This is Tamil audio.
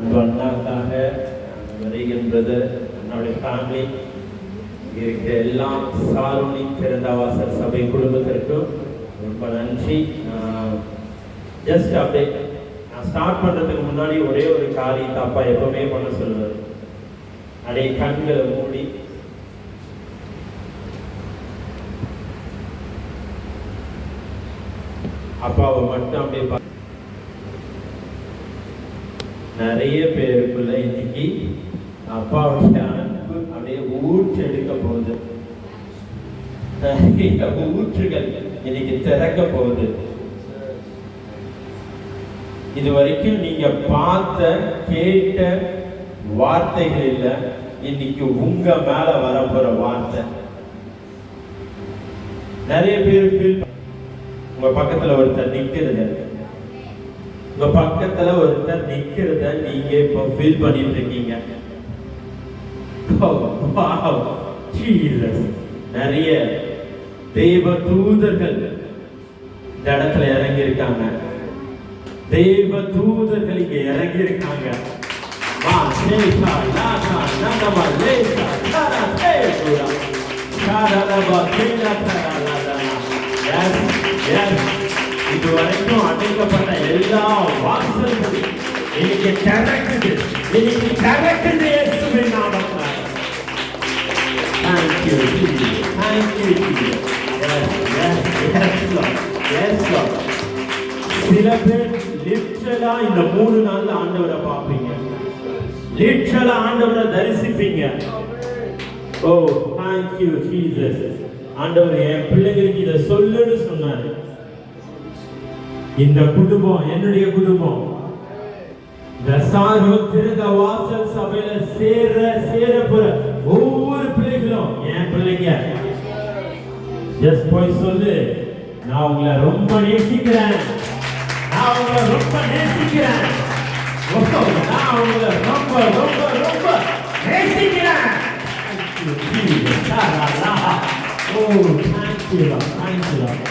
அண்ணாக்காக வருகின்றது என்னுடைய ஃபேமிலி இருக்கிற எல்லாம் சாருணி திறந்தவாசல் சபை குடும்பத்திற்கும் ரொம்ப நன்றி. ஜஸ்ட் அப்டேட், நான் ஸ்டார்ட் பண்ணுறதுக்கு முன்னாடி ஒரே ஒரு காரியத்தை அப்பா எப்பவுமே பண்ண சொல்லுவார். அப்படியே கண்களை மூடி அப்பாவை மட்டும் அப்படியே நிறைய பேருக்குள்ள இன்னைக்கு அப்பாவுடைய அன்பு அப்படியே ஊற்று எடுக்க போகுது. ஊற்றுகள் இன்னைக்கு திறக்க போகுது. இது வரைக்கும் நீங்க பார்த்த கேட்ட வார்த்தைகள் இல்ல, இன்னைக்கு உங்க மேல வரப்போற வார்த்தை. நிறைய பேர் உங்க பக்கத்துல ஒருத்தர் நிக்கிறது, உங்க பக்கத்துல ஒருத்தர் நிக்கிறத நீங்க இப்போ ஃபீல் பண்ணிட்டு இருக்கீங்க. நிறைய தெய்வ தூதர்கள் இந்த இடத்துல இறங்கி இருக்காங்க. தெய்வ தூதர்கள் இங்க இறங்கி இருக்காங்க. இதுவரைக்கும் அடைக்கப்பட்ட எல்லா வாசல்களும் இன்னைக்கு திறக்குது, இன்னைக்கு திறக்குது இயேசுவின் நாமத்தினால. Thank you, Jesus. Thank you, Jesus. Yes, Lord. Yes, Lord. சில பேர் லிட்டரலா இந்த 3 நாள்ல ஆண்டவரை பார்ப்பீங்க, லிட்டரலா ஆண்டவரை தரிசிப்பீங்க. ஓ, thank you, Jesus. ஆண்டவர் என் பிள்ளைகளுக்கு இதை சொல்லுன்னு சொன்னாரு. இந்த குடும்பம் என்னுடைய குடும்பம். இந்த சார்பு திறந்த வாசல் சபையில சேர போற ஒவ்வொரு பிள்ளைகளும் என் பிள்ளைங்க. ஜஸ்ட் போய் சொல்லு, நான் உங்களை ரொம்ப நேசிக்கிறேன், நான் உங்களை ரொம்ப நேசிக்கிறேன், நான் உங்களை ரொம்ப ரொம்ப ரொம்ப நேசிக்கிறேன். Oh, thank you, Lord. Thank you, Lord.